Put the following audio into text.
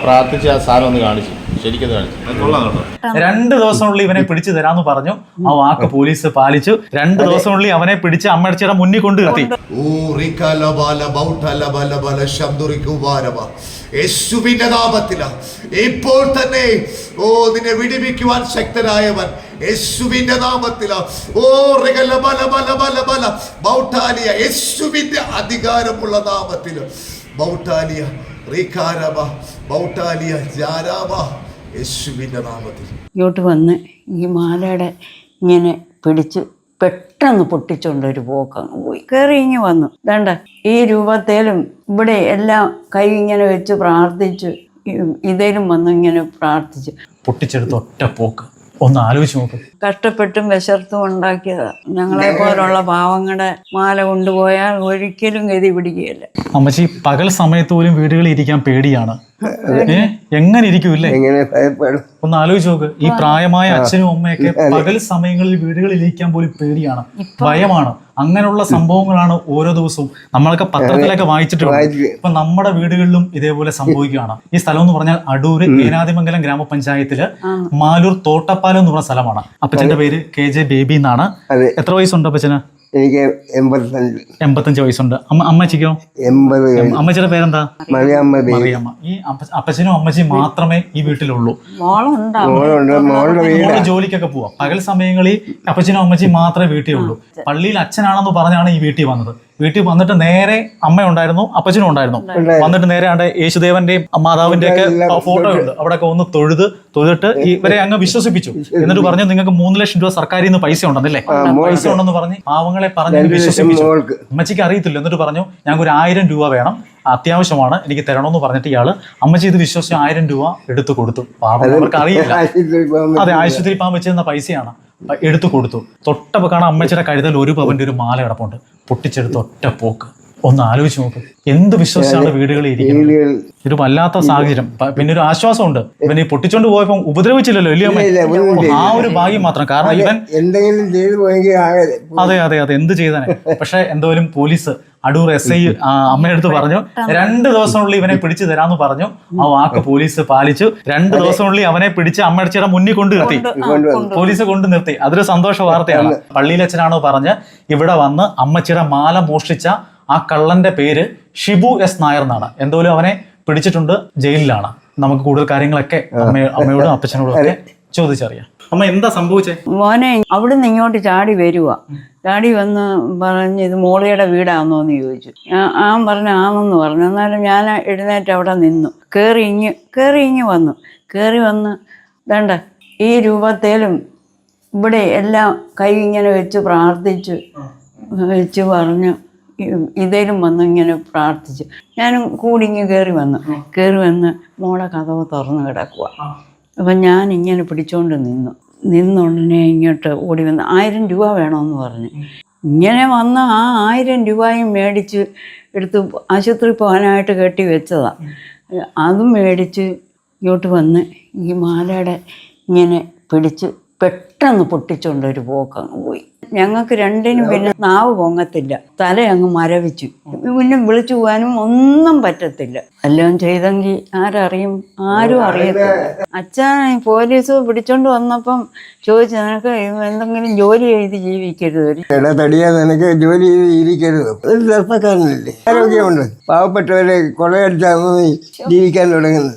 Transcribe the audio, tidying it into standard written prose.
പ്രാർത്ഥിച്ച് ആ സാധനം ഒന്ന് കാണിച്ചു, ശരിക്കും കാണിച്ചു. 2 ദിവസത്തിനുള്ളിൽ ഇവനെ പിടിച്ചു തരാന്ന് പറഞ്ഞു. ആ വാക്ക് പോലീസ് പാലിച്ചു. 2 ദിവസത്തിനുള്ളിൽ അവനെ പിടിച്ച് അമ്മയുടെ മുന്നിൽ കൊണ്ട് നിർത്തി. യേശുവിന്റെ നാമത്തില ഇപ്പോൾ തന്നെ നിന്നെ വിടുവിക്കുവാൻ ശക്തനായവൻ യേശുവിന്റെ നാമത്തില യേശുവിന്റെ അധികാരമുള്ള നാമത്തില് ബൗട്ടാലിയ റീകാരബ ബൗട്ടാലിയ ജാരാബ യേശുവിന്റെ നാമത്തിൽ ഇങ്ങോട്ട് വന്ന് ഈ മാലയുടെ ഇങ്ങനെ പിടിച്ച് പെട്ടെന്ന് പൊട്ടിച്ചുകൊണ്ടൊരു പോക്കങ്ങ് പോയി. കയറി ഇങ്ങ് വന്നു. വേണ്ട ഈ രൂപത്തേലും ഇവിടെ എല്ലാം കൈ ഇങ്ങനെ വെച്ച് പ്രാർത്ഥിച്ച് ഇതേലും വന്ന് ഇങ്ങനെ പ്രാർത്ഥിച്ച് പൊട്ടിച്ചെടുത്ത് ഒറ്റ പോക്ക്. ഒന്ന് ആലോചിച്ച് നോക്ക്. കഷ്ടപ്പെട്ടും വിശർത്തും ഉണ്ടാക്കിയതാ. ഞങ്ങളെ പോലുള്ള പാവങ്ങളുടെ മാല കൊണ്ടുപോയാൽ ഒരിക്കലും ഗതി പിടിക്കുകയില്ല. അമ്മച്ചി പകൽ സമയത്ത് പോലും വീടുകളിൽ ഇരിക്കാൻ പേടിയാണ്. എങ്ങനെ ഇരിക്കൂല്ലേ? ഒന്ന് ആലോചിച്ച് നോക്ക്. ഈ പ്രായമായ അച്ഛനും അമ്മയൊക്കെ പകൽ സമയങ്ങളിൽ വീടുകളിൽ ഇരിക്കാൻ പോലും പേടിയാണ്, ഭയമാണ്. അങ്ങനെയുള്ള സംഭവങ്ങളാണ് ഓരോ ദിവസവും നമ്മളൊക്കെ പത്രത്തിലൊക്കെ വായിച്ചിട്ടുണ്ട്. ഇപ്പൊ നമ്മുടെ വീടുകളിലും ഇതേപോലെ സംഭവിക്കുകയാണ്. ഈ സ്ഥലം എന്ന് പറഞ്ഞാൽ അടൂര് ഏനാദിമംഗലം ഗ്രാമപഞ്ചായത്തില് മാലൂർ തോട്ടപ്പാലം എന്ന് പറഞ്ഞ സ്ഥലമാണ്. അപ്പച്ചന്റെ പേര് KJ ബേബി എന്നാണ്. എത്ര വയസ്സുണ്ട് അപ്പച്ചന്? എനിക്ക് 85 വയസ്സുണ്ട്. അമ്മച്ചിക്കോ? 80. അമ്മച്ചിയുടെ പേരെന്താ? മറിയമ്മ. ഈ അപ്പച്ചനും അമ്മച്ചിയും മാത്രമേ ഈ വീട്ടിലുള്ളൂ. മോളുണ്ട്. ജോലിക്കൊക്കെ പോവാം. പകൽ സമയങ്ങളിൽ അപ്പച്ചനും അമ്മച്ചിയും മാത്രമേ വീട്ടിലുള്ളൂ. പള്ളിയിൽ അച്ഛനാണെന്ന് പറഞ്ഞാണ് ഈ വീട്ടിൽ വന്നത്. വീട്ടിൽ വന്നിട്ട് നേരെ അമ്മ ഉണ്ടായിരുന്നു, അപ്പച്ചനും ഉണ്ടായിരുന്നു. വന്നിട്ട് നേരെ ആണ്ട് യേശുദേവന്റെയും മാതാവിന്റെ ഒക്കെ ഫോട്ടോ ഉണ്ട്. അവിടെയൊക്കെ ഒന്ന് തൊഴുതിട്ട് ഇവരെ അങ്ങ് വിശ്വസിപ്പിച്ചു. എന്നിട്ട് പറഞ്ഞു, നിങ്ങൾക്ക് 3 ലക്ഷം രൂപ സർക്കാരിൽ നിന്ന് പൈസ ഉണ്ടെന്നല്ലേ, പൈസ ഉണ്ടെന്ന് പറഞ്ഞ് പാവങ്ങളെ പറഞ്ഞ് വിശ്വസിപ്പിച്ചു. അമ്മച്ചിക്ക് അറിയത്തില്ല. എന്നിട്ട് പറഞ്ഞു, ഞങ്ങൾക്ക് ഒരു 1000 രൂപ വേണം, അത്യാവശ്യമാണ്, എനിക്ക് തരണമെന്ന് പറഞ്ഞിട്ട് ഇയാള് അമ്മച്ചി ഇത് വിശ്വസിച്ച് 1000 രൂപ എടുത്തു കൊടുത്തു. പാവം അവർക്ക് അറിയില്ല. അതെ, ആശുപത്രി പാവം വെച്ചിരുന്ന പൈസയാണ്. എടുത്തു കൊടുത്തു. തൊട്ടപ്പോ കാണാൻ അമ്മച്ചിയുടെ കഴുതൽ 1 പവന്റെ ഒരു മാല കിടപ്പുണ്ട്. പൊട്ടിച്ചെടുത്ത് ഒറ്റ പോക്ക്. ഒന്ന് ആലോചിച്ച് നോക്ക്. എന്ത് വിശ്വസിച്ചാണ് വീടുകളിൽ ഇരിക്കുന്നത്. ഒരു വല്ലാത്ത സാഹചര്യം. പിന്നെ ഒരു ആശ്വാസമുണ്ട്, ഇവൻ ഈ പൊട്ടിച്ചോണ്ട് പോയപ്പോ ഉപദ്രവിച്ചില്ലല്ലോ, ഇല്ലേ അമ്മ? ആ ഒരു ഭാഗ്യം മാത്രം. കാരണം ഇവൻ എന്തെങ്കിലും ചെയ്തു പോയെങ്കിൽ അതെ അതെ അതെ എന്ത് ചെയ്താനെ. പക്ഷെ എന്തോലും പോലീസ് അടൂർ SI അമ്മയെടുത്ത് പറഞ്ഞു 2 ദിവസത്തിനുള്ളിൽ ഇവനെ പിടിച്ചു തരാന്ന് പറഞ്ഞു. ആ വാക്ക് പോലീസ് പാലിച്ചു. 2 ദിവസത്തിനുള്ളിൽ അവനെ പിടിച്ച് അമ്മയുടെ മുന്നിൽ കൊണ്ട് നിർത്തി. പോലീസ് കൊണ്ട് നിർത്തി. അതൊരു സന്തോഷ വാർത്തയാണ്. പള്ളിയിലച്ഛനാണോ പറഞ്ഞ് ഇവിടെ വന്ന് അമ്മച്ചിയുടെ മാല മോഷ്ടിച്ച ആ കള്ളന്റെ പേര് ഷിബു S നായർ എന്നാണ്. എന്തോലും അവനെ പിടിച്ചിട്ടുണ്ട്, ജയിലിലാണ്. നമുക്ക് കൂടുതൽ കാര്യങ്ങളൊക്കെ അമ്മയോടും അപ്പച്ചനോടും ഒക്കെ ചോദിച്ചറിയാം. അമ്മ എന്താ സംഭവിച്ചേ? മോനെ അവിടുന്ന് ഇങ്ങോട്ട് ചാടി വരുക. ചാടി വന്ന് പറഞ്ഞ് ഇത് മോളിയുടെ വീടാണെന്നോന്ന് ചോദിച്ചു. ഞാൻ പറഞ്ഞു ആണെന്ന് പറഞ്ഞു. എന്നാലും ഞാൻ എഴുന്നേറ്റ് അവിടെ നിന്നു. കയറി ഇങ്ങ് വന്നു. കയറി വന്ന് വേണ്ട ഈ രൂപത്തേലും ഇവിടെ എല്ലാം കൈ ഇങ്ങനെ വെച്ച് പ്രാർത്ഥിച്ച് പറഞ്ഞു ഇതേലും വന്ന് ഇങ്ങനെ പ്രാർത്ഥിച്ചു. ഞാനും കൂടി ഇങ്ങ് കയറി വന്ന് മോളെ കതവ് തുറന്ന് കിടക്കുക. അപ്പം ഞാൻ ഇങ്ങനെ പിടിച്ചോണ്ട് നിന്നുടനെ ഇങ്ങോട്ട് ഓടി വന്ന് 1000 രൂപ വേണമെന്ന് പറഞ്ഞു. ഇങ്ങനെ വന്ന് ആ 1000 രൂപയും മേടിച്ച് എടുത്ത് ആശുപത്രി പോകാനായിട്ട് കെട്ടി വെച്ചതാണ്. അതും മേടിച്ച് ഇങ്ങോട്ട് വന്ന് ഈ മാലയുടെ ഇങ്ങനെ പിടിച്ച് പെട്ടെന്ന് പൊട്ടിച്ചുകൊണ്ടൊരു പോക്കങ്ങ് പോയി. ഞങ്ങൾക്ക് രണ്ടിനും പിന്നെ നാവ് പൊങ്ങത്തില്ല, തല അങ്ങ് മരവിച്ചു. പിന്നെ വിളിച്ചു പോകാനും ഒന്നും പറ്റത്തില്ല. എല്ലാം ചെയ്തെങ്കിൽ ആരറിയും? ആരും അറിയത്തില്ല. അച്ഛൻ പോലീസ് പിടിച്ചോണ്ട് വന്നപ്പം ചോദിച്ചു, നിനക്ക് എന്തെങ്കിലും ജോലി ചെയ്ത് ജീവിക്കരുത്? നിനക്ക് ജോലി ചെയ്ത് ഇരിക്കരുത്. ഒരു ചെറുപ്പക്കാരനല്ലേ, ആരോഗ്യമുണ്ട്. പാവപ്പെട്ടവരെ കൊള്ളയടിച്ചാൽ ജീവിക്കാൻ തുടങ്ങുന്നത്.